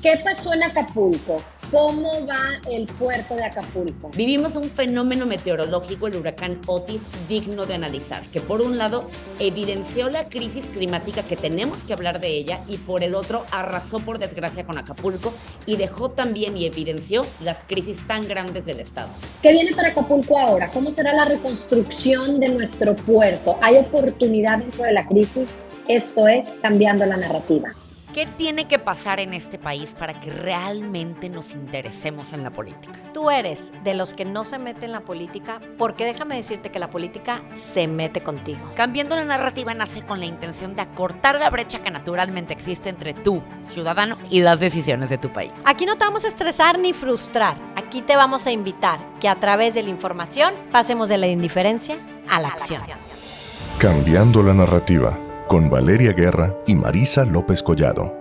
¿Qué pasó en Acapulco? ¿Cómo va el puerto de Acapulco? Vivimos un fenómeno meteorológico, el huracán Otis, digno de analizar, que por un lado evidenció la crisis climática que tenemos que hablar de ella y por el otro arrasó por desgracia con Acapulco y dejó también y evidenció las crisis tan grandes del estado. ¿Qué viene para Acapulco ahora? ¿Cómo será la reconstrucción de nuestro puerto? ¿Hay oportunidad dentro de la crisis? Esto es Cambiando la Narrativa. ¿Qué tiene que pasar en este país para que realmente nos interesemos en la política? Tú eres de los que no se mete en la política, porque déjame decirte que la política se mete contigo. Cambiando la narrativa nace con la intención de acortar la brecha que naturalmente existe entre tú, ciudadano, y las decisiones de tu país. Aquí no te vamos a estresar ni frustrar. Aquí te vamos a invitar que a través de la información pasemos de la indiferencia a la acción. Cambiando la narrativa, con Valeria Guerra y Marisa López Collado.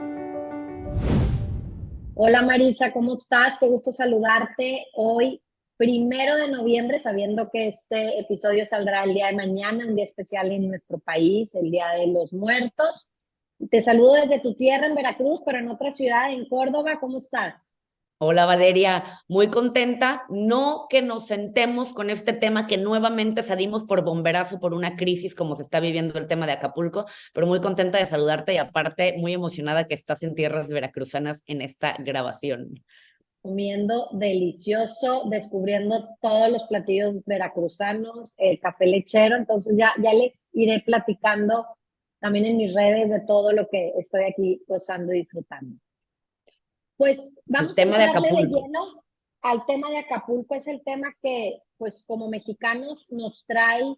Hola Marisa, ¿cómo estás? Qué gusto saludarte hoy, 1 de noviembre, sabiendo que este episodio saldrá el día de mañana, un día especial en nuestro país, el Día de los Muertos. Te saludo desde tu tierra en Veracruz, pero en otra ciudad, en Córdoba. ¿Cómo estás? Hola Valeria, muy contenta, no que nos sentemos con este tema que nuevamente salimos por bomberazo por una crisis como se está viviendo el tema de Acapulco, pero muy contenta de saludarte y aparte muy emocionada que estás en tierras veracruzanas en esta grabación. Comiendo delicioso, descubriendo todos los platillos veracruzanos, el café lechero. Entonces ya les iré platicando también en mis redes de todo lo que estoy aquí gozando y disfrutando. Pues El vamos a tema de entrarle de Acapulco. lleno al tema de Acapulco. Es el tema que, pues como mexicanos, nos trae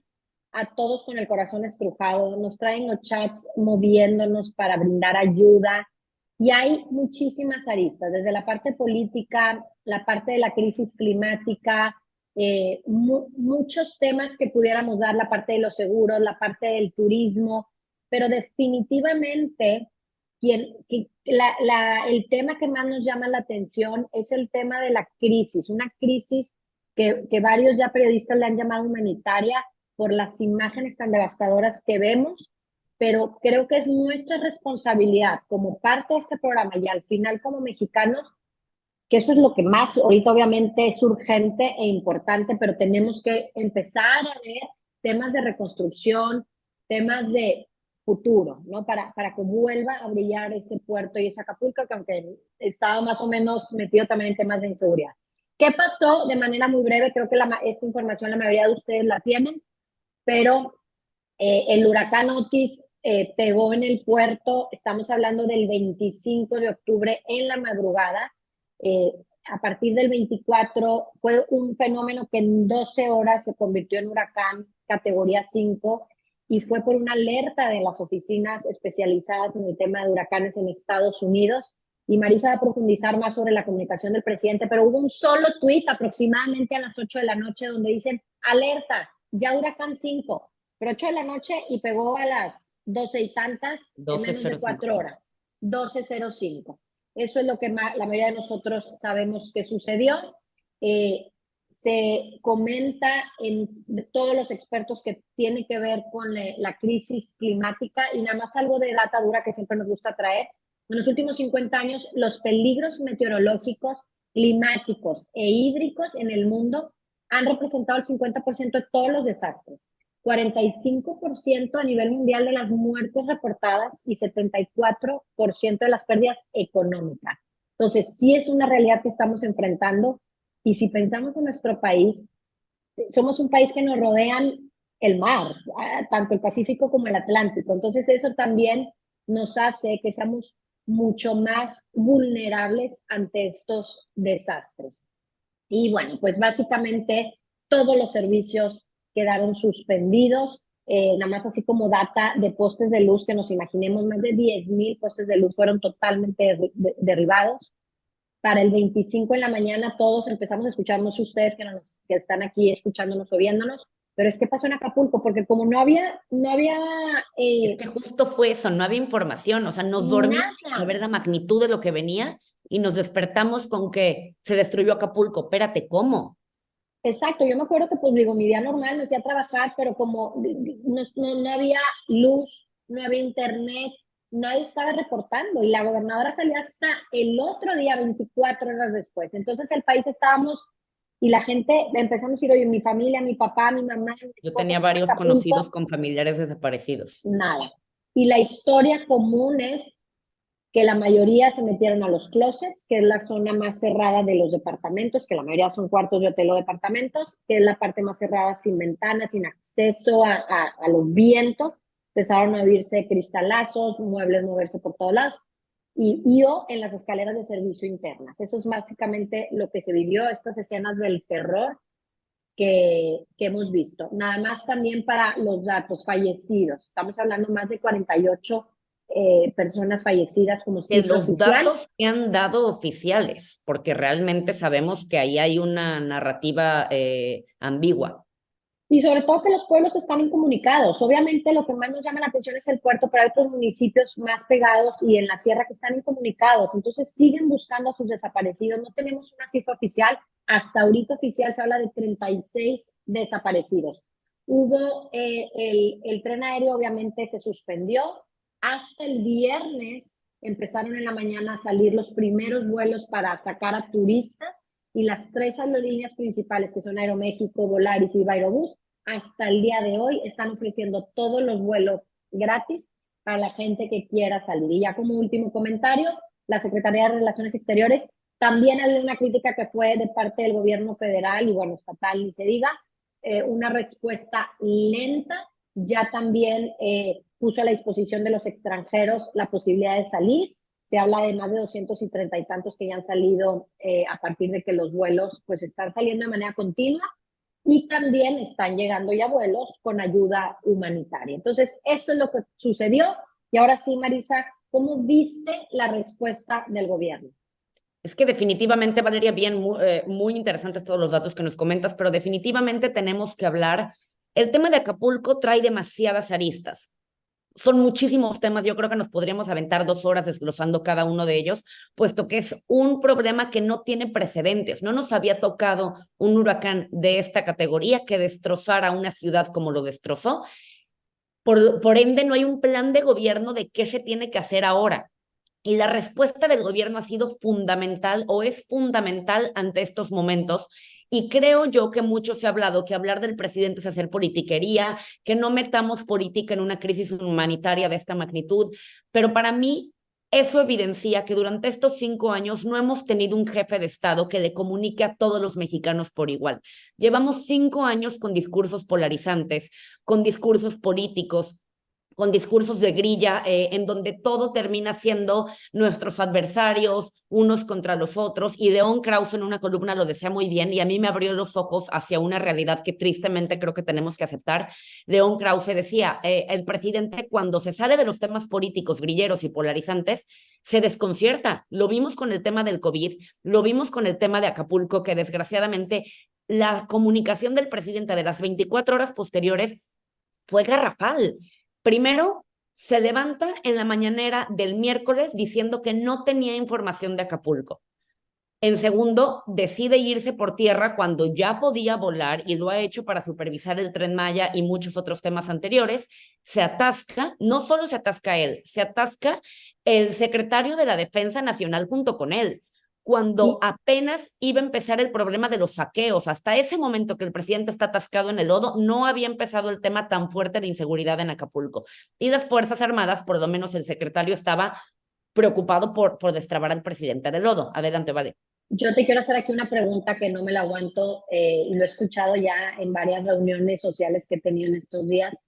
a todos con el corazón estrujado, nos traen los chats moviéndonos para brindar ayuda. Y hay muchísimas aristas, desde la parte política, la parte de la crisis climática, muchos temas que pudiéramos dar, la parte de los seguros, la parte del turismo, pero definitivamente el tema que más nos llama la atención es el tema de la crisis, una crisis que varios ya periodistas le han llamado humanitaria por las imágenes tan devastadoras que vemos, pero creo que es nuestra responsabilidad como parte de este programa y al final como mexicanos, que eso es lo que más ahorita obviamente es urgente e importante, pero tenemos que empezar a ver temas de reconstrucción, temas de futuro, ¿no? Para que vuelva a brillar ese puerto y ese Acapulco, que aunque estaba más o menos metido también en temas de inseguridad. ¿Qué pasó? De manera muy breve, creo que esta información la mayoría de ustedes la tienen, pero el huracán Otis pegó en el puerto. Estamos hablando del 25 de octubre en la madrugada. A partir del 24 fue un fenómeno que en 12 horas se convirtió en huracán categoría 5 y fue por una alerta de las oficinas especializadas en el tema de huracanes en Estados Unidos. Y Marisa va a profundizar más sobre la comunicación del presidente, pero hubo un solo tuit aproximadamente a las 8 de la noche donde dicen alertas, ya huracán 5, pero 8 de la noche y pegó a las 12 y tantas en menos de 12:05. 4 horas, 12:05. Eso es lo que la mayoría de nosotros sabemos que sucedió. Se comenta de todos los expertos que tiene que ver con la crisis climática y nada más algo de data dura que siempre nos gusta traer. En los últimos 50 años, los peligros meteorológicos, climáticos e hídricos en el mundo han representado el 50% de todos los desastres, 45% a nivel mundial de las muertes reportadas y 74% de las pérdidas económicas. Entonces, sí es una realidad que estamos enfrentando y si pensamos en nuestro país, somos un país que nos rodean el mar, tanto el Pacífico como el Atlántico. Entonces, eso también nos hace que seamos mucho más vulnerables ante estos desastres. Y bueno, pues básicamente todos los servicios quedaron suspendidos, nada más así como data de postes de luz, que nos imaginemos, más de 10,000 postes de luz fueron totalmente derribados. Para el 25 en la mañana todos empezamos a escucharnos, ustedes que están aquí escuchándonos o viéndonos, pero es que pasó en Acapulco, porque como no había Es que justo fue eso, no había información, o sea, nos dormimos sin nada. saber la magnitud de lo que venía y nos despertamos con que se destruyó Acapulco. Espérate, ¿cómo? Exacto, yo me acuerdo que pues digo, mi día normal me fui a trabajar, pero como no había luz, no había internet, nadie estaba reportando y la gobernadora salía hasta el otro día, 24 horas después. Entonces el país estábamos y la gente empezamos a decir, oye, mi familia, mi papá, mi mamá, mi Yo esposa tenía está en varios conocidos Acapulco, con familiares desaparecidos. nada. Y la historia común es que la mayoría se metieron a los closets, que es la zona más cerrada de los departamentos, que la mayoría son cuartos de hotel o departamentos, que es la parte más cerrada, sin ventanas, sin acceso a los vientos. Empezaron a oírse cristalazos, muebles moverse por todos lados, o en las escaleras de servicio internas. Eso es básicamente lo que se vivió, estas escenas del terror que hemos visto. Nada más también para los datos fallecidos. Estamos hablando más de 48 personas fallecidas como De cifra los oficial. datos que han dado oficiales, porque realmente sabemos que ahí hay una narrativa ambigua. Y sobre todo que los pueblos están incomunicados. Obviamente lo que más nos llama la atención es el puerto, pero hay otros municipios más pegados y en la sierra que están incomunicados. Entonces siguen buscando a sus desaparecidos. No tenemos una cifra oficial. Hasta ahorita oficial se habla de 36 desaparecidos. Hubo el tren aéreo, obviamente se suspendió. Hasta el viernes empezaron en la mañana a salir los primeros vuelos para sacar a turistas y las 3 aerolíneas principales, que son Aeroméxico, Volaris y Viva Aerobús, hasta el día de hoy están ofreciendo todos los vuelos gratis para la gente que quiera salir. Y ya como último comentario, la Secretaría de Relaciones Exteriores también había una crítica que fue de parte del gobierno federal y bueno, estatal, ni se diga, una respuesta lenta. Ya también puso a la disposición de los extranjeros la posibilidad de salir. Se habla de más de 230 y tantos que ya han salido a partir de que los vuelos pues están saliendo de manera continua y también están llegando ya vuelos con ayuda humanitaria. Entonces, esto es lo que sucedió. Y ahora sí, Marisa, ¿cómo viste la respuesta del gobierno? Es que definitivamente, Valeria, bien, muy interesantes todos los datos que nos comentas, pero definitivamente tenemos que hablar. El tema de Acapulco trae demasiadas aristas. Son muchísimos temas, yo creo que nos podríamos aventar 2 horas desglosando cada uno de ellos, puesto que es un problema que no tiene precedentes. No nos había tocado un huracán de esta categoría que destrozara una ciudad como lo destrozó. Por ende, no hay un plan de gobierno de qué se tiene que hacer ahora. Y la respuesta del gobierno ha sido fundamental o es fundamental ante estos momentos. Y creo yo que mucho se ha hablado que hablar del presidente es hacer politiquería, que no metamos política en una crisis humanitaria de esta magnitud. Pero para mí eso evidencia que durante estos 5 años no hemos tenido un jefe de Estado que le comunique a todos los mexicanos por igual. Llevamos 5 años con discursos polarizantes, con discursos políticos, con discursos de grilla, en donde todo termina siendo nuestros adversarios, unos contra los otros, y León Krause en una columna lo decía muy bien, y a mí me abrió los ojos hacia una realidad que tristemente creo que tenemos que aceptar. León Krause decía, el presidente cuando se sale de los temas políticos, grilleros y polarizantes, se desconcierta. Lo vimos con el tema del COVID, lo vimos con el tema de Acapulco, que desgraciadamente la comunicación del presidente de las 24 horas posteriores fue garrafal. Primero, se levanta en la mañanera del miércoles diciendo que no tenía información de Acapulco. En segundo, decide irse por tierra cuando ya podía volar y lo ha hecho para supervisar el Tren Maya y muchos otros temas anteriores. Se atasca, no solo se atasca él, se atasca el secretario de la Defensa Nacional junto con él, cuando apenas iba a empezar el problema de los saqueos. Hasta ese momento que el presidente está atascado en el lodo, no había empezado el tema tan fuerte de inseguridad en Acapulco. Y las Fuerzas Armadas, por lo menos el secretario, estaba preocupado por destrabar al presidente del lodo. Adelante, vale. Yo te quiero hacer aquí una pregunta que no me la aguanto y lo he escuchado ya en varias reuniones sociales que he tenido en estos días.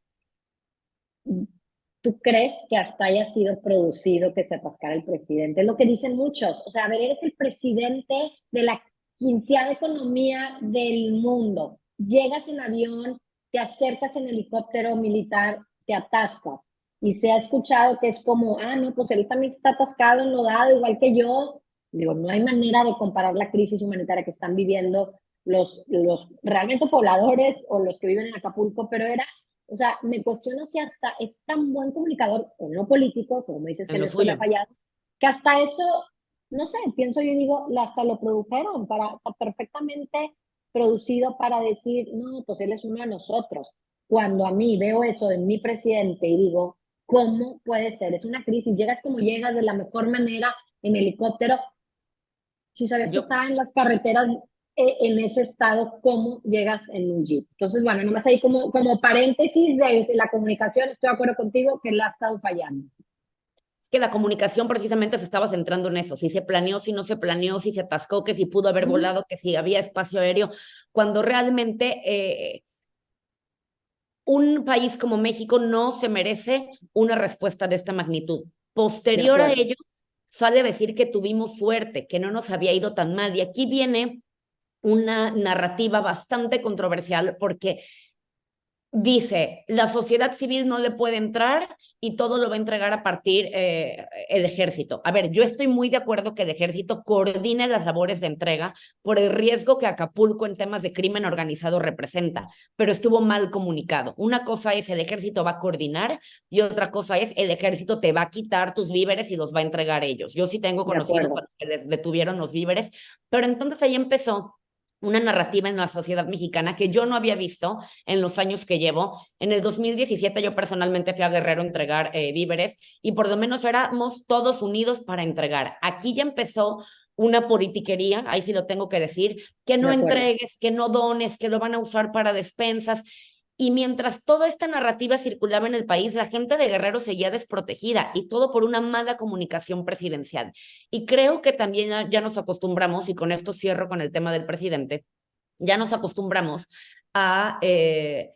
¿Tú crees que hasta haya sido producido que se atascara el presidente? Es lo que dicen muchos. O sea, a ver, eres el presidente de la 15ª economía del mundo. Llegas en avión, te acercas en helicóptero militar, te atascas. Y se ha escuchado que es como, no, pues él también está atascado, enlodado, igual que yo. Digo, no hay manera de comparar la crisis humanitaria que están viviendo los realmente pobladores o los que viven en Acapulco, pero o sea, me cuestiono si hasta es tan buen comunicador o no político, como dices que Néstor le ha fallado, que hasta eso, no sé, pienso yo y digo, hasta lo produjeron perfectamente producido para decir, no, pues él es uno de nosotros. Cuando a mí veo eso en mi presidente y digo, ¿cómo puede ser? Es una crisis, llegas como llegas de la mejor manera en helicóptero. Si sabías que Yo, estaba en las carreteras en ese estado, ¿cómo llegas en un jeep? Entonces, bueno, nomás ahí como paréntesis de la comunicación, estoy de acuerdo contigo que la ha estado fallando. es que la comunicación precisamente se estaba centrando en eso, si se planeó, si no se planeó, si se atascó, que si pudo haber volado, que si había espacio aéreo, cuando realmente un país como México no se merece una respuesta de esta magnitud. De Posterior a acuerdo. ello, sale a decir que tuvimos suerte, que no nos había ido tan mal. Y aquí viene una narrativa bastante controversial porque dice, la sociedad civil no le puede entrar y todo lo va a entregar a partir el ejército. A ver, yo estoy muy de acuerdo que el ejército coordine las labores de entrega por el riesgo que Acapulco en temas de crimen organizado representa, pero estuvo mal comunicado. Una cosa es el ejército va a coordinar y otra cosa es el ejército te va a quitar tus víveres y los va a entregar ellos. Yo sí tengo De conocidos acuerdo. a los que les detuvieron los víveres, pero entonces ahí empezó una narrativa en la sociedad mexicana que yo no había visto en los años que llevo. En el 2017 yo personalmente fui a Guerrero a entregar víveres y por lo menos éramos todos unidos para entregar. Aquí ya empezó una politiquería, ahí sí lo tengo que decir, que De no acuerdo. entregues, que no dones, que lo van a usar para despensas. Y mientras toda esta narrativa circulaba en el país, la gente de Guerrero seguía desprotegida y todo por una mala comunicación presidencial. Y creo que también ya nos acostumbramos, y con esto cierro con el tema del presidente, ya nos acostumbramos a que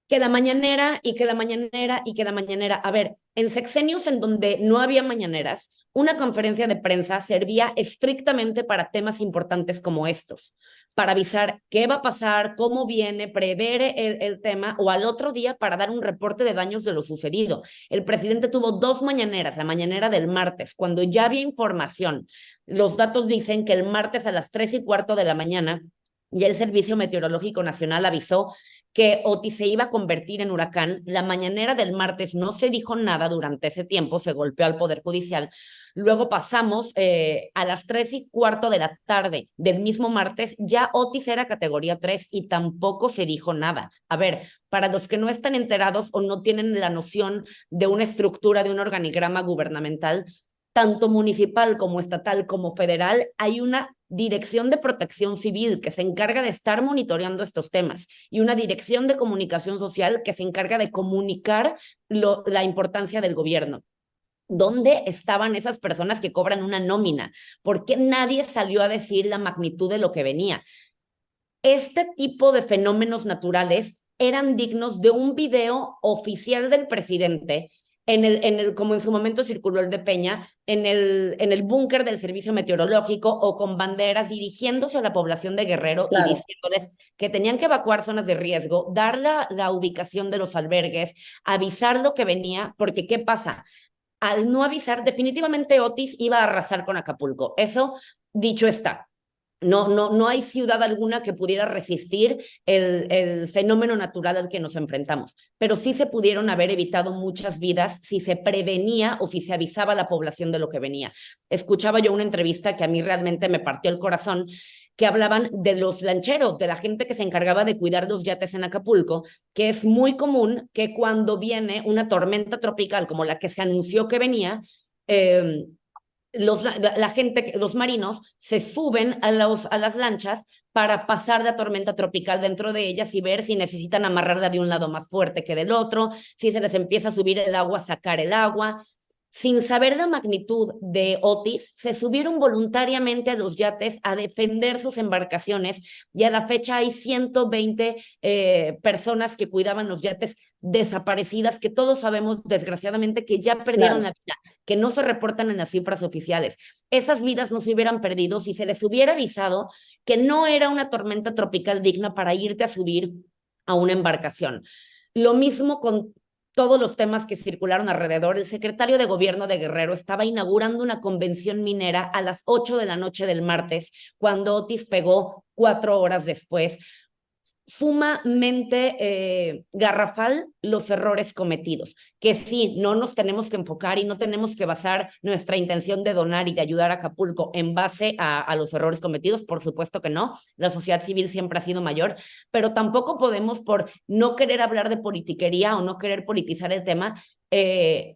la mañanera y que la mañanera y que la mañanera. A ver, en sexenios en donde no había mañaneras, una conferencia de prensa servía estrictamente para temas importantes como estos, para avisar qué va a pasar, cómo viene, prever el tema o al otro día para dar un reporte de daños de lo sucedido. El presidente tuvo dos mañaneras, la mañanera del martes, cuando ya había información. Los datos dicen que el martes a las 3:15 de la mañana ya el Servicio Meteorológico Nacional avisó que Otis se iba a convertir en huracán. La mañanera del martes no se dijo nada durante ese tiempo, se golpeó al Poder Judicial. Luego pasamos a las 3:15 de la tarde del mismo martes, ya Otis era categoría 3 y tampoco se dijo nada. A ver, para los que no están enterados o no tienen la noción de una estructura, de un organigrama gubernamental, tanto municipal como estatal como federal, hay una dirección de protección civil que se encarga de estar monitoreando estos temas y una dirección de comunicación social que se encarga de comunicar la importancia del gobierno. ¿Dónde estaban esas personas que cobran una nómina? ¿Por qué nadie salió a decir la magnitud de lo que venía? Este tipo de fenómenos naturales eran dignos de un video oficial del presidente como en su momento circuló el de Peña, en el búnker del Servicio Meteorológico o con banderas dirigiéndose a la población de Guerrero y Claro. diciéndoles que tenían que evacuar zonas de riesgo, dar la ubicación de los albergues, avisar lo que venía, porque ¿qué pasa? Al no avisar, definitivamente Otis iba a arrasar con Acapulco. Eso dicho está. No hay ciudad alguna que pudiera resistir el fenómeno natural al que nos enfrentamos, pero sí se pudieron haber evitado muchas vidas si se prevenía o si se avisaba a la población de lo que venía. Escuchaba yo una entrevista que a mí realmente me partió el corazón, que hablaban de los lancheros, de la gente que se encargaba de cuidar los yates en Acapulco, que es muy común que cuando viene una tormenta tropical como la que se anunció que venía, la gente, los marinos, se suben a las lanchas para pasar la tormenta tropical dentro de ellas y ver si necesitan amarrarla de un lado más fuerte que del otro, si se les empieza a subir el agua, sacar el agua. Sin saber la magnitud de Otis, se subieron voluntariamente a los yates a defender sus embarcaciones y a la fecha hay 120 personas que cuidaban los yates desaparecidas, que todos sabemos desgraciadamente que ya perdieron Claro. la vida, que no se reportan en las cifras oficiales. Esas vidas no se hubieran perdido si se les hubiera avisado que no era una tormenta tropical digna para irte a subir a una embarcación. Lo mismo con todos los temas que circularon alrededor. El secretario de Gobierno de Guerrero estaba inaugurando una convención minera a las 8 de la noche del martes, cuando Otis pegó 4 horas después. Sumamente garrafal los errores cometidos, que sí, no nos tenemos que enfocar y no tenemos que basar nuestra intención de donar y de ayudar a Acapulco en base a los errores cometidos, por supuesto que no, la sociedad civil siempre ha sido mayor, pero tampoco podemos por no querer hablar de politiquería o no querer politizar el tema,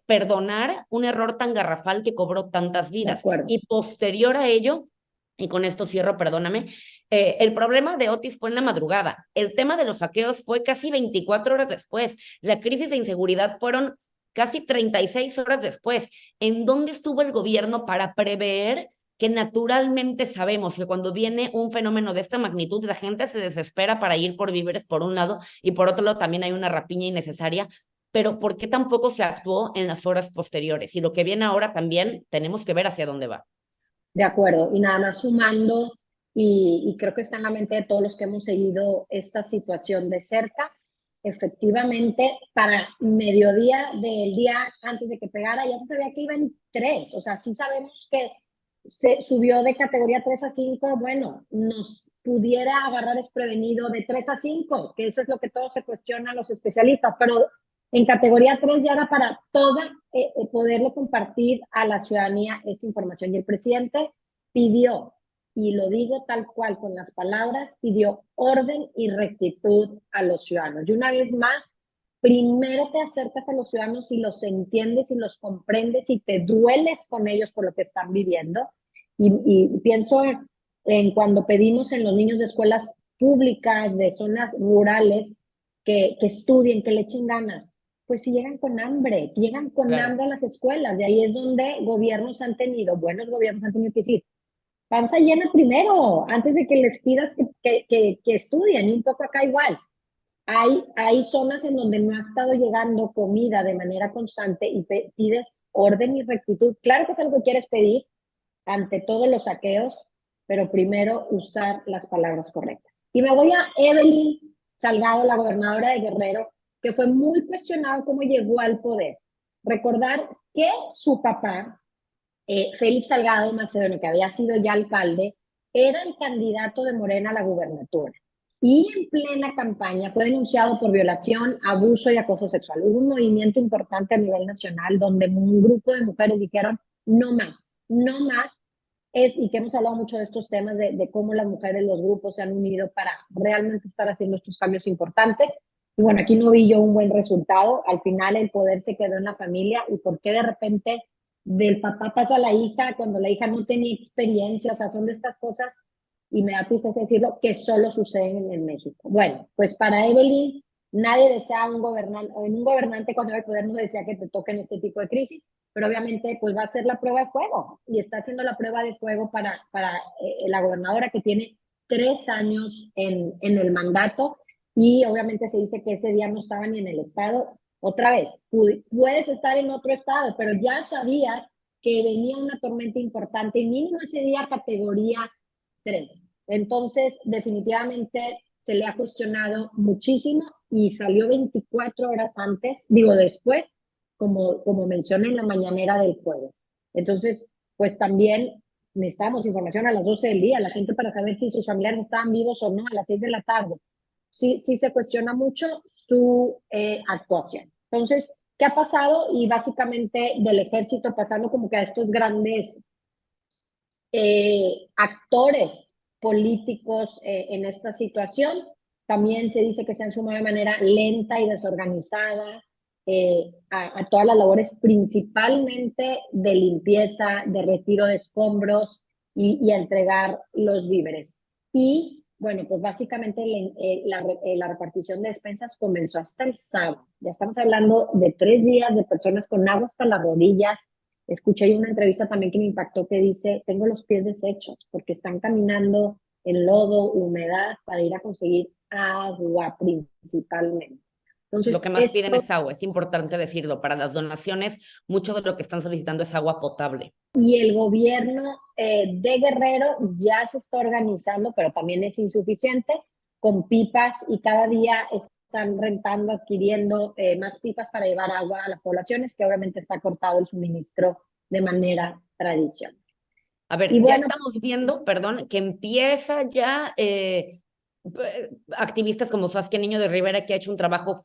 perdonar un error tan garrafal que cobró tantas De vidas. acuerdo. Y posterior a ello, y con esto cierro, perdóname, el problema de Otis fue en la madrugada. El tema de los saqueos fue casi 24 horas después. La crisis de inseguridad fueron casi 36 horas después. ¿En dónde estuvo el gobierno para prever que naturalmente sabemos que cuando viene un fenómeno de esta magnitud, la gente se desespera para ir por víveres por un lado y por otro lado también hay una rapiña innecesaria? Pero ¿por qué tampoco se actuó en las horas posteriores? Y lo que viene ahora también tenemos que ver hacia dónde va. De acuerdo, y nada más sumando, y creo que está en la mente de todos los que hemos seguido esta situación de cerca, efectivamente, para mediodía del día antes de que pegara, ya se sabía que iba en 3, o sea, sí sabemos que se subió de categoría 3 a 5, bueno, nos pudiera agarrar desprevenido de 3 a 5, que eso es lo que todos se cuestionan los especialistas, pero en categoría 3 ya era para toda poderle compartir a la ciudadanía esta información. Y el presidente pidió, y lo digo tal cual con las palabras, pidió orden y rectitud a los ciudadanos. Y una vez más, primero te acercas a los ciudadanos y los entiendes y los comprendes y te dueles con ellos por lo que están viviendo. Y pienso en cuando pedimos en los niños de escuelas públicas, de zonas rurales, que estudien, que le echen ganas. Pues si llegan con hambre Claro. a las escuelas, y ahí es donde gobiernos han tenido, buenos gobiernos han tenido que decir, panza llena primero, antes de que les pidas que estudien, y un poco acá igual. Hay zonas en donde no ha estado llegando comida de manera constante y pides orden y rectitud. Claro que es algo que quieres pedir ante todos los saqueos, pero primero usar las palabras correctas. Y me voy a Evelyn Salgado, la gobernadora de Guerrero, que fue muy cuestionado cómo llegó al poder. Recordar que su papá, Félix Salgado Macedonio, que había sido ya alcalde, era el candidato de Morena a la gubernatura. Y en plena campaña fue denunciado por violación, abuso y acoso sexual. Hubo un movimiento importante a nivel nacional donde un grupo de mujeres dijeron no más, no más. Y que hemos hablado mucho de estos temas de cómo las mujeres, los grupos se han unido para realmente estar haciendo estos cambios importantes. Y bueno, aquí no vi yo un buen resultado. Al final el poder se quedó en la familia y por qué de repente del papá pasa a la hija cuando la hija no tenía experiencia. O sea, son de estas cosas, y me da tristeza decirlo, que solo suceden en México. Bueno, pues para Evelyn, nadie desea un gobernante cuando el poder no desea que te toquen este tipo de crisis, pero obviamente pues va a ser la prueba de fuego y está haciendo la prueba de fuego para la gobernadora que tiene 3 años en el mandato, y obviamente se dice que ese día no estaba ni en el estado. Otra vez, puedes estar en otro estado, pero ya sabías que venía una tormenta importante y mínimo ese día categoría 3. Entonces, definitivamente se le ha cuestionado muchísimo y salió 24 horas antes, digo después, como mencioné en la mañanera del jueves. Entonces, pues también necesitamos información a las 12 del día, la gente para saber si sus familiares estaban vivos o no a las 6 de la tarde. Sí, sí se cuestiona mucho su actuación. Entonces, ¿qué ha pasado? Y básicamente del ejército pasando como que a estos grandes actores políticos en esta situación. También se dice que se han sumado de manera lenta y desorganizada a todas las labores, principalmente de limpieza, de retiro de escombros y a entregar los víveres. Y bueno, pues básicamente la repartición de despensas comenzó hasta el sábado. Ya estamos hablando de 3 días de personas con agua hasta las rodillas. Escuché una entrevista también que me impactó que dice, tengo los pies deshechos porque están caminando en lodo, humedad, para ir a conseguir agua principalmente. Lo que Entonces, más piden esto, es agua, es importante decirlo. Para las donaciones, mucho de lo que están solicitando es agua potable. y el gobierno de Guerrero ya se está organizando, pero también es insuficiente, con pipas, y cada día están rentando, adquiriendo más pipas para llevar agua a las poblaciones, que obviamente está cortado el suministro de manera tradicional. A ver, Y ya bueno, estamos viendo, perdón, que empieza ya activistas como Saskia Niño de Rivera, que ha hecho un trabajo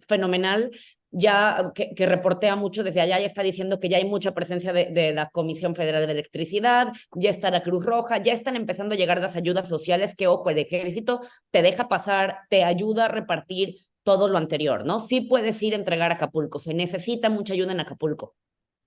fenomenal, ya que reportea mucho desde allá, ya está diciendo que ya hay mucha presencia de la Comisión Federal de Electricidad, ya está la Cruz Roja, ya están empezando a llegar las ayudas sociales, que ojo, el ejército te deja pasar, te ayuda a repartir, todo lo anterior, ¿no? Sí puedes ir a entregar a Acapulco, se necesita mucha ayuda en Acapulco,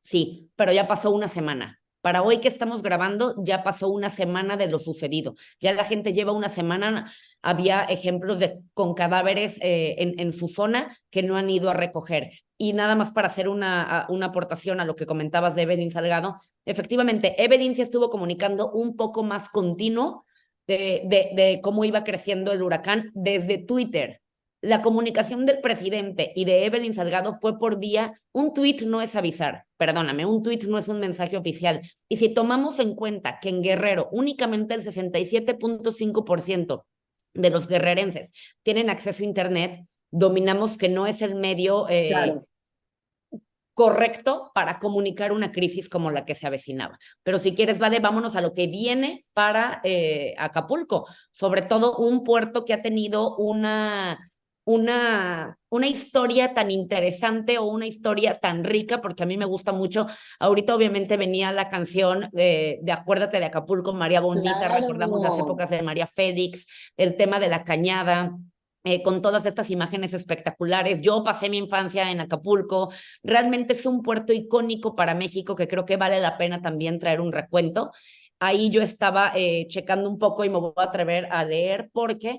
sí, pero ya pasó una semana. Para hoy que estamos grabando, ya pasó una semana de lo sucedido. Ya la gente lleva una semana, había ejemplos con cadáveres en su zona que no han ido a recoger. Y nada más para hacer una aportación a lo que comentabas de Evelyn Salgado, efectivamente, Evelyn se estuvo comunicando un poco más continuo de cómo iba creciendo el huracán desde Twitter. La comunicación del presidente y de Evelyn Salgado fue por vía, un tuit no es avisar, perdóname, un tuit no es un mensaje oficial. Y si tomamos en cuenta que en Guerrero únicamente el 67.5% de los guerrerenses tienen acceso a Internet, dominamos que no es el medio Claro. correcto para comunicar una crisis como la que se avecinaba. Pero si quieres, Vale, vámonos a lo que viene para Acapulco, sobre todo un puerto que ha tenido una historia tan interesante o una historia tan rica, porque a mí me gusta mucho. Ahorita obviamente venía la canción de Acuérdate de Acapulco, María Bonita, recordamos las Claro. épocas de María Félix, el tema de la cañada, con todas estas imágenes espectaculares. Yo pasé mi infancia en Acapulco. Realmente es un puerto icónico para México que creo que vale la pena también traer un recuento. Ahí yo estaba checando un poco y me voy a atrever a leer porque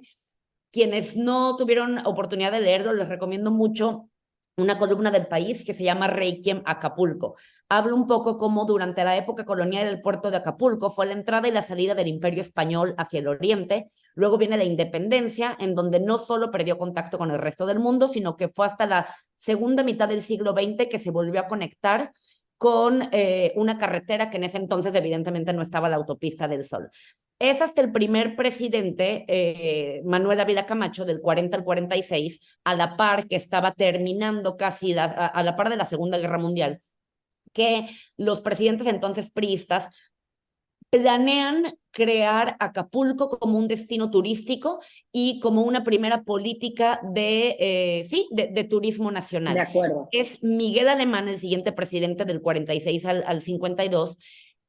quienes no tuvieron oportunidad de leerlo, les recomiendo mucho una columna del País que se llama Requiem Acapulco. Habla un poco cómo durante la época colonial del puerto de Acapulco fue la entrada y la salida del Imperio Español hacia el oriente. Luego viene la independencia, en donde no solo perdió contacto con el resto del mundo, sino que fue hasta la segunda mitad del siglo XX que se volvió a conectar con una carretera que en ese entonces evidentemente no estaba la autopista del Sol. Es hasta el primer presidente, Manuel Ávila Camacho, del 40 al 46, a la par que estaba terminando casi a la par de la Segunda Guerra Mundial, que los presidentes entonces priistas planean crear Acapulco como un destino turístico y como una primera política de turismo De nacional. acuerdo. Es Miguel Alemán, el siguiente presidente del 46 al 52,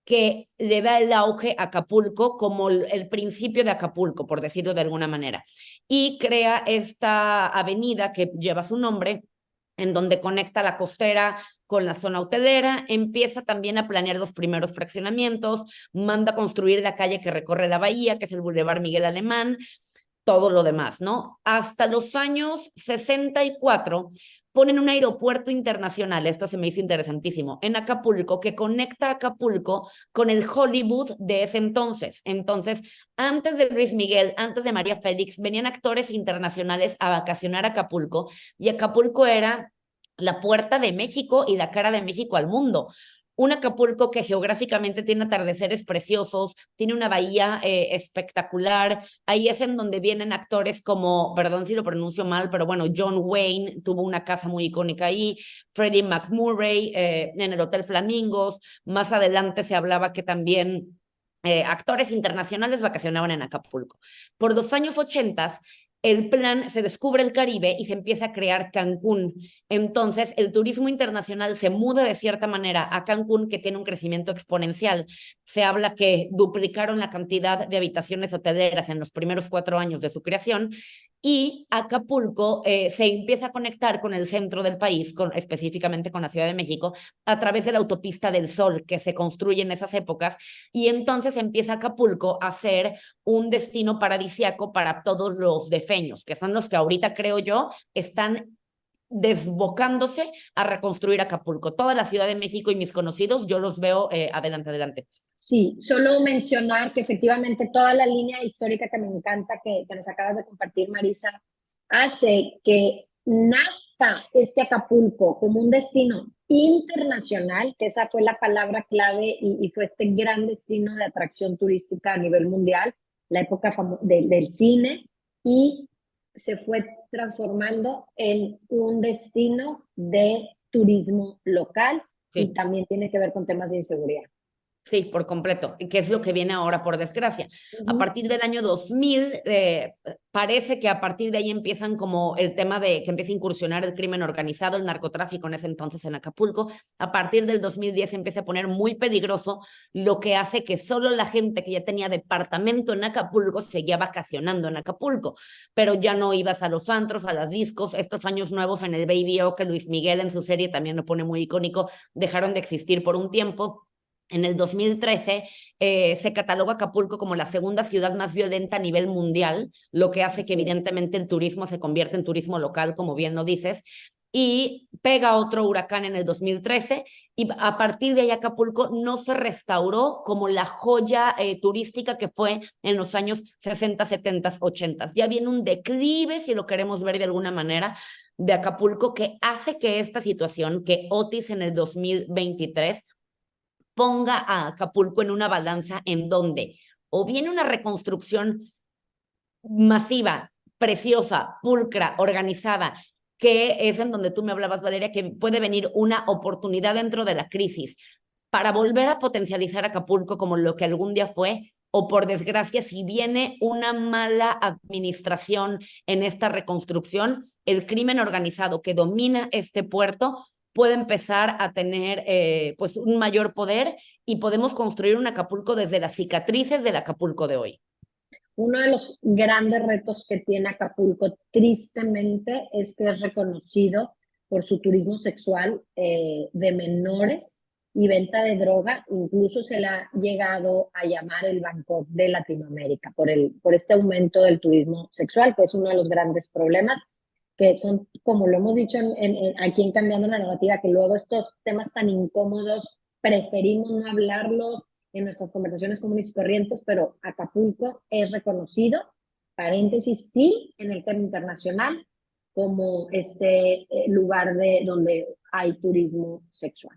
que le da el auge a Acapulco como el principio de Acapulco, por decirlo de alguna manera, y crea esta avenida que lleva su nombre, en donde conecta la costera con la zona hotelera, empieza también a planear los primeros fraccionamientos, manda a construir la calle que recorre la bahía, que es el Boulevard Miguel Alemán, todo lo demás, ¿no? Hasta los años 64 ponen un aeropuerto internacional, esto se me hizo interesantísimo, en Acapulco, que conecta a Acapulco con el Hollywood de ese entonces. Entonces, antes de Luis Miguel, antes de María Félix, venían actores internacionales a vacacionar a Acapulco, y Acapulco era la puerta de México y la cara de México al mundo. Un Acapulco que geográficamente tiene atardeceres preciosos, tiene una bahía espectacular. Ahí es en donde vienen actores como, perdón si lo pronuncio mal, pero bueno, John Wayne tuvo una casa muy icónica ahí, Freddie McMurray en el Hotel Flamingos. Más adelante se hablaba que también actores internacionales vacacionaban en Acapulco. Por los años 80 el plan, se descubre el Caribe y se empieza a crear Cancún. Entonces, el turismo internacional se muda de cierta manera a Cancún, que tiene un crecimiento exponencial. Se habla que duplicaron la cantidad de habitaciones hoteleras en los primeros 4 años de su creación, y Acapulco se empieza a conectar con el centro del país, específicamente con la Ciudad de México, a través de la autopista del Sol que se construye en esas épocas, y entonces empieza Acapulco a ser un destino paradisiaco para todos los defeños, que son los que ahorita creo yo están desbocándose a reconstruir Acapulco. Toda la Ciudad de México y mis conocidos, yo los veo adelante. Sí, solo mencionar que efectivamente toda la línea histórica que me encanta que nos acabas de compartir, Marisa, hace que nazca este Acapulco como un destino internacional, que esa fue la palabra clave y fue este gran destino de atracción turística a nivel mundial, la época del cine, y se fue transformando en un destino de turismo local Sí. y también tiene que ver con temas de inseguridad. Sí, por completo, que es lo que viene ahora, por desgracia. A partir del año 2000, parece que a partir de ahí empiezan como el tema de que empieza a incursionar el crimen organizado, el narcotráfico en ese entonces en Acapulco. A partir del 2010 se empieza a poner muy peligroso, lo que hace que solo la gente que ya tenía departamento en Acapulco seguía vacacionando en Acapulco, pero ya no ibas a los antros, a las discos. Estos años nuevos en el Baby O, que Luis Miguel en su serie también lo pone muy icónico, dejaron de existir por un tiempo. En el 2013 se cataloga Acapulco como la segunda ciudad más violenta a nivel mundial, lo que hace que evidentemente el turismo se convierta en turismo local, como bien lo dices, y pega otro huracán en el 2013 y a partir de ahí Acapulco no se restauró como la joya turística que fue en los años 60, 70, 80. Ya viene un declive, si lo queremos ver de alguna manera, de Acapulco, que hace que esta situación, que Otis en el 2023 ponga a Acapulco en una balanza en donde o viene una reconstrucción masiva, preciosa, pulcra, organizada, que es en donde tú me hablabas, Valeria, que puede venir una oportunidad dentro de la crisis para volver a potencializar Acapulco como lo que algún día fue, o por desgracia, si viene una mala administración en esta reconstrucción, el crimen organizado que domina este puerto puede empezar a tener pues un mayor poder y podemos construir un Acapulco desde las cicatrices del Acapulco de hoy. Uno de los grandes retos que tiene Acapulco, tristemente, es que es reconocido por su turismo sexual de menores y venta de droga. Incluso se le ha llegado a llamar el Bangkok de Latinoamérica por este aumento del turismo sexual, que es uno de los grandes problemas, que son, como lo hemos dicho aquí en Cambiando la Narrativa, que luego estos temas tan incómodos preferimos no hablarlos en nuestras conversaciones comunes y corrientes, pero Acapulco es reconocido, paréntesis, sí, en el tema internacional, como este lugar donde hay turismo sexual.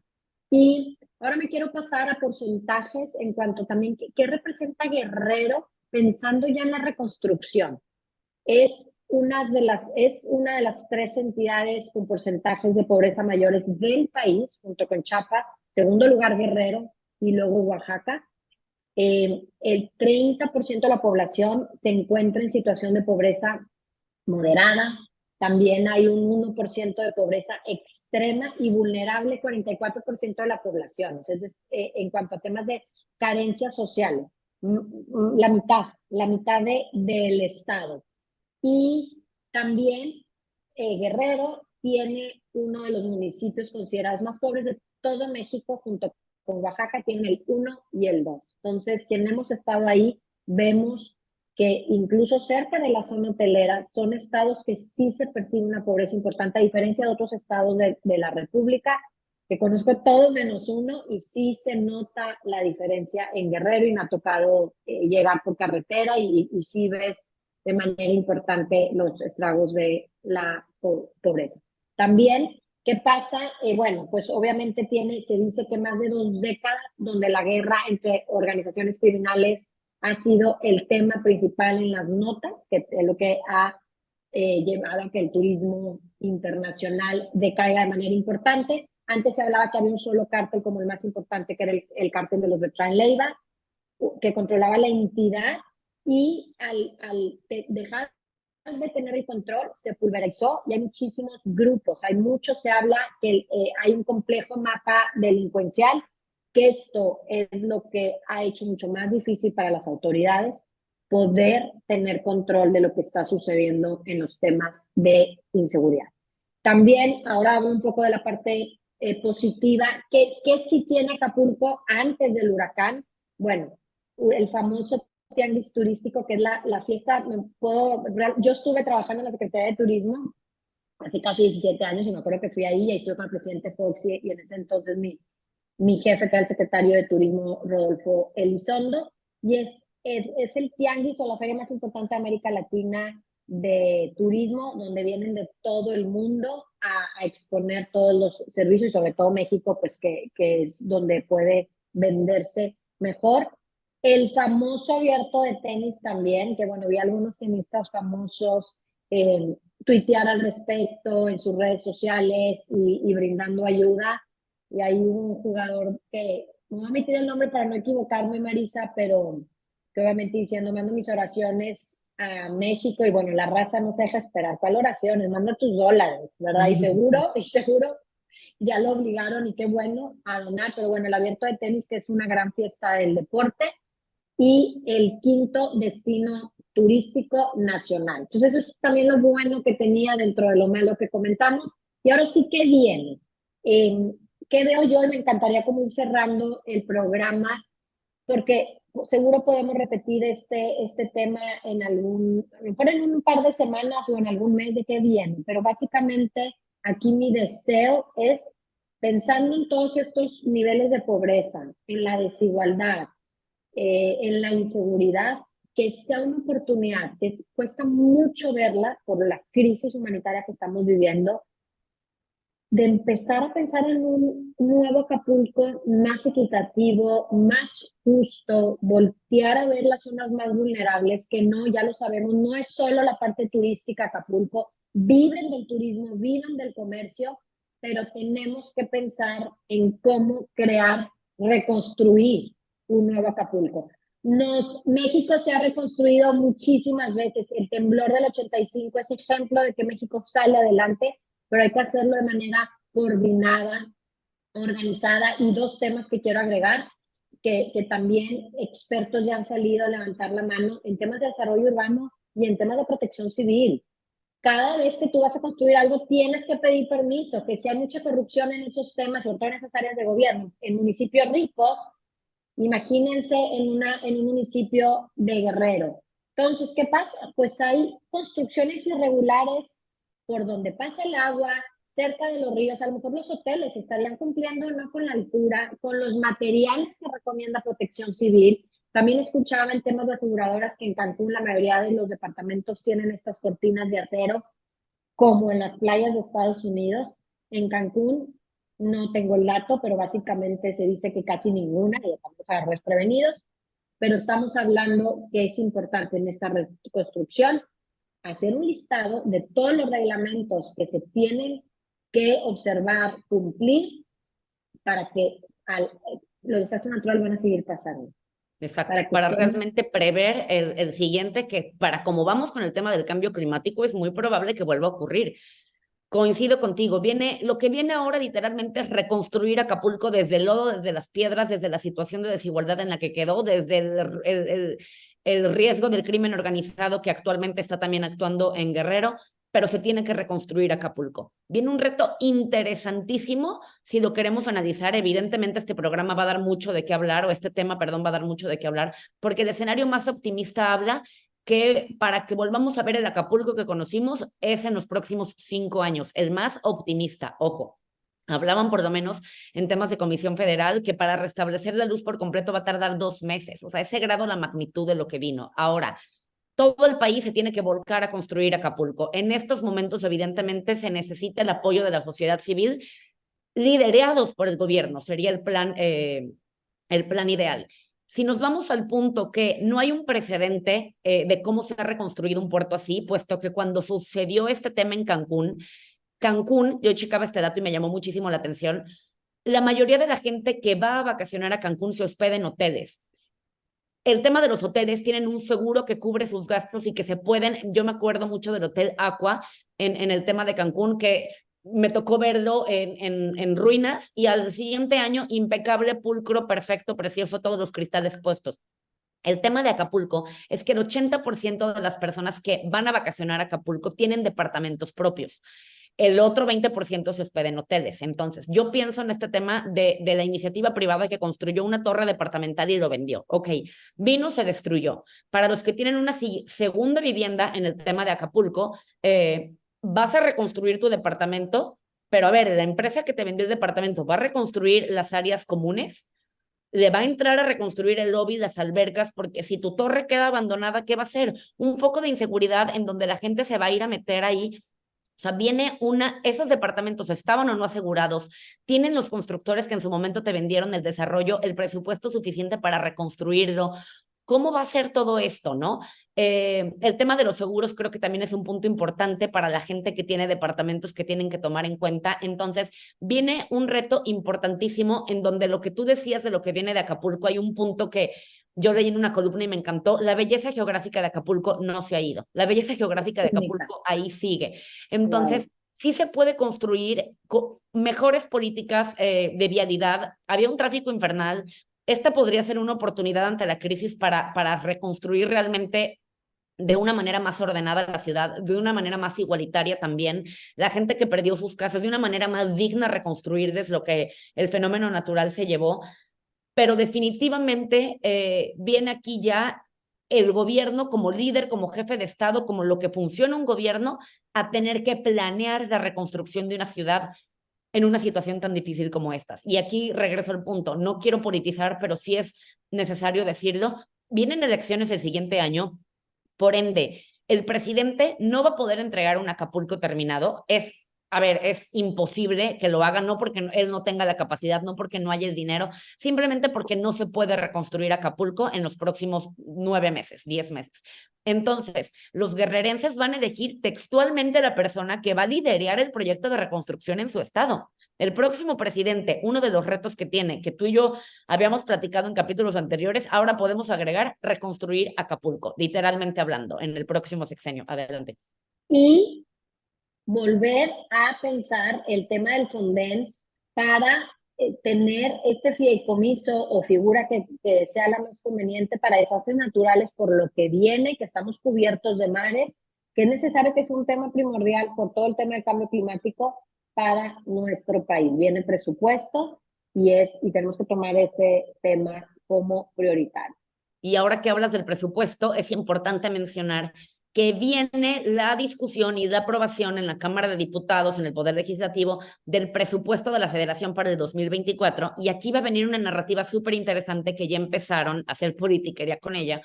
Y ahora me quiero pasar a porcentajes en cuanto también qué representa Guerrero pensando ya en la reconstrucción. Es una de las 3 entidades con porcentajes de pobreza mayores del país, junto con Chiapas, segundo lugar Guerrero y luego Oaxaca. El 30% de la población se encuentra en situación de pobreza moderada. También hay un 1% de pobreza extrema y vulnerable, 44% de la población. Entonces, en cuanto a temas de carencias sociales, la mitad del Estado. Y también Guerrero tiene uno de los municipios considerados más pobres de todo México, junto con Oaxaca, tienen el 1 y el 2. Entonces, quienes hemos estado ahí, vemos que incluso cerca de la zona hotelera son estados que sí se percibe una pobreza importante, a diferencia de otros estados de la República, que conozco todo menos uno, y sí se nota la diferencia en Guerrero, y me ha tocado llegar por carretera y sí ves de manera importante los estragos de la pobreza. También, ¿qué pasa? Bueno, pues obviamente se dice que más de 2 décadas donde la guerra entre organizaciones criminales ha sido el tema principal en las notas, que es lo que ha llevado a que el turismo internacional decaiga de manera importante. Antes se hablaba que había un solo cártel como el más importante, que era el cártel de los Beltrán Leiva, que controlaba la entidad, y al dejar de tener el control se pulverizó y hay muchísimos grupos, se habla que hay un complejo mapa delincuencial, que esto es lo que ha hecho mucho más difícil para las autoridades poder tener control de lo que está sucediendo en los temas de inseguridad. También, ahora hablo un poco de la parte positiva, que sí tiene Acapulco antes del huracán. Bueno, el famoso tianguis turístico, que es la fiesta. Yo estuve trabajando en la Secretaría de Turismo hace casi 17 años y me acuerdo que fui ahí y estuve con el presidente Fox y en ese entonces mi jefe, que era el secretario de Turismo, Rodolfo Elizondo, y es el tianguis o la feria más importante de América Latina de turismo, donde vienen de todo el mundo a exponer todos los servicios, y sobre todo México, pues que es donde puede venderse mejor. El famoso abierto de tenis también, que bueno, vi algunos tenistas famosos tuitear al respecto en sus redes sociales y brindando ayuda. Y hay un jugador que no voy a omitir el nombre para no equivocarme, Marisa, pero que obviamente diciendo, mando mis oraciones a México y bueno, la raza no se deja esperar. ¿Cuál oraciones? Manda tus dólares, ¿verdad? Y seguro ya lo obligaron y qué bueno a donar, pero bueno, el abierto de tenis, que es una gran fiesta del deporte, y el 5º destino turístico nacional. Entonces, eso es también lo bueno que tenía dentro de lo malo que comentamos. Y ahora sí, ¿qué viene? ¿Qué veo yo? Y me encantaría como ir cerrando el programa, porque seguro podemos repetir este tema en un par de semanas o en algún mes de qué viene, pero básicamente aquí mi deseo es, pensando en todos estos niveles de pobreza, en la desigualdad, en la inseguridad, que sea una oportunidad, que cuesta mucho verla por la crisis humanitaria que estamos viviendo, de empezar a pensar en un nuevo Acapulco más equitativo, más justo, voltear a ver las zonas más vulnerables, que no, ya lo sabemos, no es solo la parte turística Acapulco, viven del turismo, viven del comercio, pero tenemos que pensar en cómo crear, reconstruir un nuevo Acapulco. México se ha reconstruido muchísimas veces. El temblor del 85 es ejemplo de que México sale adelante, pero hay que hacerlo de manera coordinada, organizada. Y 2 temas que quiero agregar, que también expertos ya han salido a levantar la mano en temas de desarrollo urbano y en temas de protección civil. Cada vez que tú vas a construir algo, tienes que pedir permiso, que si hay mucha corrupción en esos temas, sobre todo en esas áreas de gobierno, en municipios ricos, imagínense en un municipio de Guerrero. Entonces, ¿qué pasa? Pues hay construcciones irregulares por donde pasa el agua, cerca de los ríos. A lo mejor los hoteles estarían cumpliendo no con la altura, con los materiales que recomienda Protección Civil. También escuchaba en temas de aseguradoras que en Cancún la mayoría de los departamentos tienen estas cortinas de acero, como en las playas de Estados Unidos. En Cancún no tengo el dato, pero básicamente se dice que casi ninguna, y estamos a desprevenidos, pero estamos hablando que es importante en esta reconstrucción hacer un listado de todos los reglamentos que se tienen que observar, cumplir, para que los desastres naturales van a seguir pasando. Exacto, para realmente prever el siguiente, que para como vamos con el tema del cambio climático, es muy probable que vuelva a ocurrir. Coincido contigo, lo que viene ahora literalmente es reconstruir Acapulco desde el lodo, desde las piedras, desde la situación de desigualdad en la que quedó, desde el riesgo del crimen organizado que actualmente está también actuando en Guerrero, pero se tiene que reconstruir Acapulco. Viene un reto interesantísimo si lo queremos analizar. Evidentemente este programa va a dar mucho de qué hablar, o este tema, perdón, va a dar mucho de qué hablar, porque el escenario más optimista habla que para que volvamos a ver el Acapulco que conocimos es en los próximos 5 años, el más optimista, ojo. Hablaban por lo menos en temas de Comisión Federal que para restablecer la luz por completo va a tardar 2 meses, o sea, ese grado la magnitud de lo que vino. Ahora, todo el país se tiene que volcar a construir Acapulco. En estos momentos, evidentemente, se necesita el apoyo de la sociedad civil, liderados por el gobierno, sería el plan ideal. Si nos vamos al punto que no hay un precedente de cómo se ha reconstruido un puerto así, puesto que cuando sucedió este tema en Cancún, yo checaba este dato y me llamó muchísimo la atención, la mayoría de la gente que va a vacacionar a Cancún se hospeda en hoteles. El tema de los hoteles, tienen un seguro que cubre sus gastos y que se pueden, yo me acuerdo mucho del Hotel Aqua en el tema de Cancún, que me tocó verlo en ruinas, y al siguiente año impecable, pulcro, perfecto, precioso, todos los cristales puestos. El tema de Acapulco es que el 80% de las personas que van a vacacionar a Acapulco tienen departamentos propios. El otro 20% se hospeda en hoteles. Entonces, yo pienso en este tema de la iniciativa privada que construyó una torre departamental y lo vendió. Ok, vino, se destruyó. Para los que tienen una segunda vivienda en el tema de Acapulco, vas a reconstruir tu departamento, pero a ver, la empresa que te vendió el departamento va a reconstruir las áreas comunes, le va a entrar a reconstruir el lobby, las albercas, porque si tu torre queda abandonada, ¿qué va a ser? Un foco de inseguridad en donde la gente se va a ir a meter ahí. O sea, esos departamentos estaban o no asegurados, tienen los constructores que en su momento te vendieron el desarrollo, el presupuesto suficiente para reconstruirlo. ¿cómo va a ser todo esto, no? El tema de los seguros creo que también es un punto importante para la gente que tiene departamentos que tienen que tomar en cuenta. Entonces, viene un reto importantísimo en donde lo que tú decías de lo que viene de Acapulco, hay un punto que yo leí en una columna y me encantó. La belleza geográfica de Acapulco no se ha ido. La belleza geográfica de Acapulco ahí sigue. Entonces, sí se puede construir mejores políticas de vialidad. Había un tráfico infernal. Esta podría ser una oportunidad ante la crisis para reconstruir realmente de una manera más ordenada la ciudad, de una manera más igualitaria también, la gente que perdió sus casas, de una manera más digna reconstruir desde lo que el fenómeno natural se llevó. Pero definitivamente viene aquí ya el gobierno como líder, como jefe de Estado, como lo que funciona un gobierno, a tener que planear la reconstrucción de una ciudad en una situación tan difícil como estas. Y aquí regreso al punto, no quiero politizar, pero sí es necesario decirlo. Vienen elecciones el siguiente año, por ende, el presidente no va a poder entregar un Acapulco terminado. A ver, es imposible que lo haga, no porque él no tenga la capacidad, no porque no haya el dinero, simplemente porque no se puede reconstruir Acapulco en los próximos 9 meses, 10 meses. Entonces, los guerrerenses van a elegir textualmente la persona que va a liderar el proyecto de reconstrucción en su estado. El próximo presidente, uno de los retos que tiene, que tú y yo habíamos platicado en capítulos anteriores, ahora podemos agregar reconstruir Acapulco, literalmente hablando, en el próximo sexenio. Adelante. Y volver a pensar el tema del Fonden para tener este fideicomiso o figura que sea la más conveniente para desastres naturales por lo que viene, que estamos cubiertos de mares, que es necesario que sea un tema primordial por todo el tema del cambio climático para nuestro país. Viene presupuesto y tenemos que tomar ese tema como prioritario. Y ahora que hablas del presupuesto, es importante mencionar que viene la discusión y la aprobación en la Cámara de Diputados, en el Poder Legislativo, del presupuesto de la Federación para el 2024. Y aquí va a venir una narrativa súper interesante que ya empezaron a hacer politiquería con ella,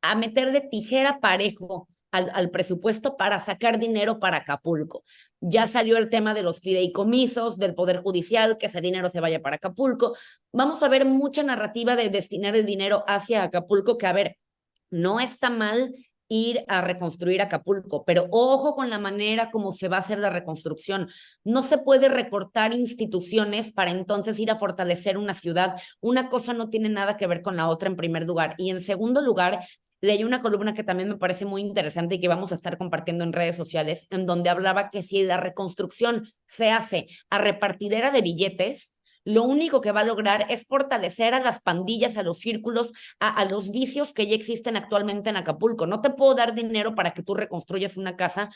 a meter de tijera parejo al presupuesto para sacar dinero para Acapulco. Ya salió el tema de los fideicomisos, del Poder Judicial, que ese dinero se vaya para Acapulco. Vamos a ver mucha narrativa de destinar el dinero hacia Acapulco, que a ver, no está mal ir a reconstruir Acapulco, pero ojo con la manera como se va a hacer la reconstrucción. No se puede recortar instituciones para entonces ir a fortalecer una ciudad. Una cosa no tiene nada que ver con la otra en primer lugar. Y en segundo lugar, leí una columna que también me parece muy interesante y que vamos a estar compartiendo en redes sociales, en donde hablaba que si la reconstrucción se hace a repartidera de billetes, lo único que va a lograr es fortalecer a las pandillas, a los círculos, a los vicios que ya existen actualmente en Acapulco. No te puedo dar dinero para que tú reconstruyas una casa,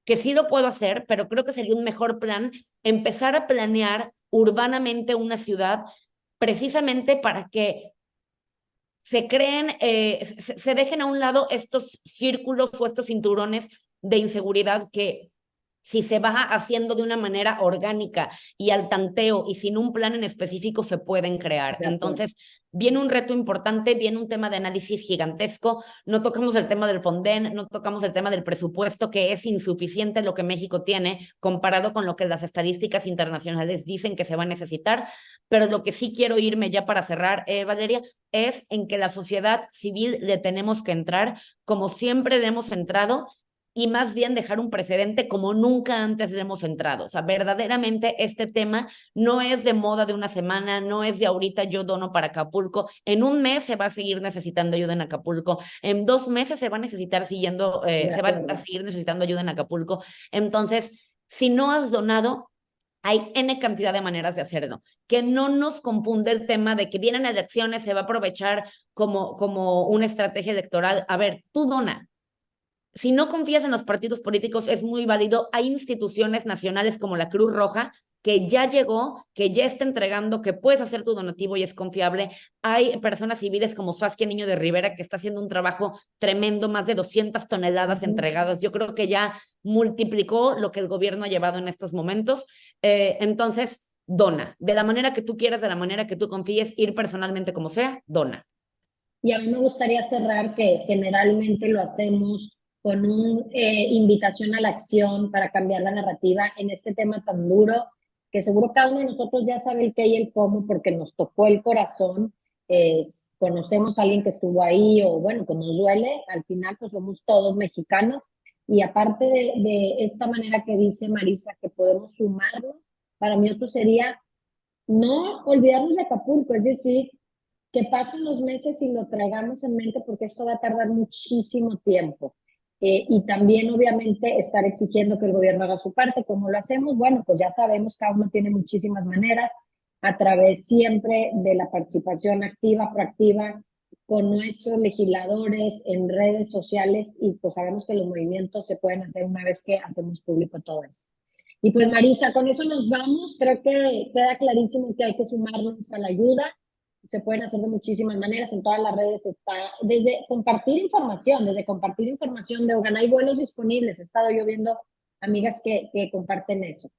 que sí lo puedo hacer, pero creo que sería un mejor plan empezar a planear urbanamente una ciudad precisamente para que se creen, se dejen a un lado estos círculos o estos cinturones de inseguridad que si se va haciendo de una manera orgánica y al tanteo y sin un plan en específico se pueden crear. Entonces, viene un reto importante, viene un tema de análisis gigantesco. No tocamos el tema del Fonden, no tocamos el tema del presupuesto, que es insuficiente lo que México tiene comparado con lo que las estadísticas internacionales dicen que se va a necesitar. Pero lo que sí quiero irme ya para cerrar, Valeria, es en que la sociedad civil le tenemos que entrar como siempre le hemos entrado, y más bien dejar un precedente como nunca antes le hemos entrado. O sea, verdaderamente este tema no es de moda de una semana, no es de ahorita yo dono para Acapulco. En un mes se va a seguir necesitando ayuda en Acapulco. En 2 meses se va a necesitar se va a seguir necesitando ayuda en Acapulco. Entonces, si no has donado, hay N cantidad de maneras de hacerlo. Que no nos confunde el tema de que vienen elecciones, se va a aprovechar como una estrategia electoral. A ver, tú dona. Si no confías en los partidos políticos, es muy válido. Hay instituciones nacionales como la Cruz Roja que ya llegó, que ya está entregando, que puedes hacer tu donativo y es confiable. Hay personas civiles como Saskia Niño de Rivera, que está haciendo un trabajo tremendo, más de 200 toneladas entregadas. Yo creo que ya multiplicó lo que el gobierno ha llevado en estos momentos. Entonces, dona. De la manera que tú quieras, de la manera que tú confíes, ir personalmente como sea, dona. Y a mí me gustaría cerrar que generalmente lo hacemos con una invitación a la acción para cambiar la narrativa en este tema tan duro, que seguro cada uno de nosotros ya sabe el qué y el cómo, porque nos tocó el corazón. conocemos a alguien que estuvo ahí o bueno, pues nos duele, al final pues somos todos mexicanos y aparte de esta manera que dice Marisa que podemos sumarnos, para mí otro sería no olvidarnos de Acapulco, es decir, que pasen los meses y lo traigamos en mente porque esto va a tardar muchísimo tiempo. Y también, obviamente, estar exigiendo que el gobierno haga su parte. ¿Cómo lo hacemos? Bueno, pues ya sabemos, cada uno tiene muchísimas maneras, a través siempre de la participación activa, proactiva, con nuestros legisladores en redes sociales y pues sabemos que los movimientos se pueden hacer una vez que hacemos público todo eso. Y pues Marisa, con eso nos vamos. Creo que queda clarísimo que hay que sumarnos a la ayuda. Se pueden hacer de muchísimas maneras, en todas las redes está, desde compartir información de Ogan, hay vuelos disponibles, he estado yo viendo amigas que comparten eso.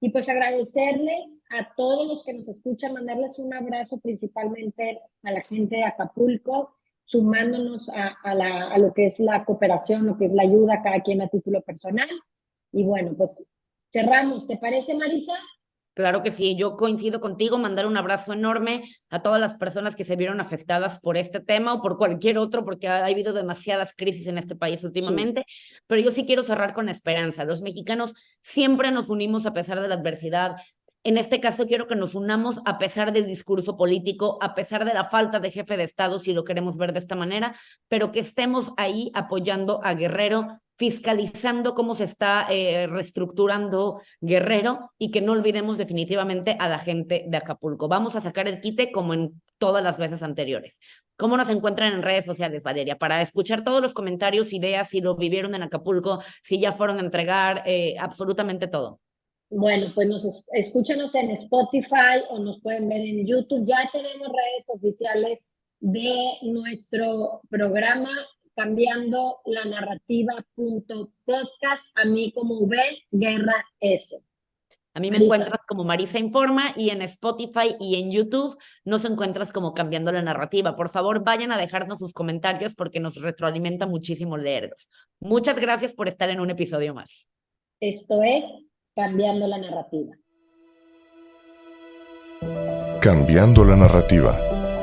Y pues agradecerles a todos los que nos escuchan, mandarles un abrazo principalmente a la gente de Acapulco, sumándonos a lo que es la cooperación, lo que es la ayuda, cada quien a título personal. Y bueno, pues cerramos, ¿te parece, Marisa? Claro que sí, yo coincido contigo, mandar un abrazo enorme a todas las personas que se vieron afectadas por este tema o por cualquier otro, porque ha habido demasiadas crisis en este país últimamente, sí. Pero yo sí quiero cerrar con esperanza. Los mexicanos siempre nos unimos a pesar de la adversidad. En este caso quiero que nos unamos a pesar del discurso político, a pesar de la falta de jefe de Estado, si lo queremos ver de esta manera, pero que estemos ahí apoyando a Guerrero, fiscalizando cómo se está reestructurando Guerrero y que no olvidemos definitivamente a la gente de Acapulco. Vamos a sacar el quite como en todas las veces anteriores. ¿Cómo nos encuentran en redes sociales, Valeria? Para escuchar todos los comentarios, ideas, si lo vivieron en Acapulco, si ya fueron a entregar, absolutamente todo. Bueno, pues escúchanos en Spotify o nos pueden ver en YouTube. Ya tenemos redes oficiales de nuestro programa, cambiando la narrativa.podcast, a mí como V, Guerra S. A mí me encuentras como Marisa Informa y en Spotify y en YouTube nos encuentras como Cambiando la Narrativa. Por favor, vayan a dejarnos sus comentarios porque nos retroalimenta muchísimo leerlos. Muchas gracias por estar en un episodio más. Esto es Cambiando la Narrativa. Cambiando la Narrativa,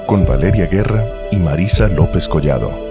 con Valeria Guerra y Marisa López Collado.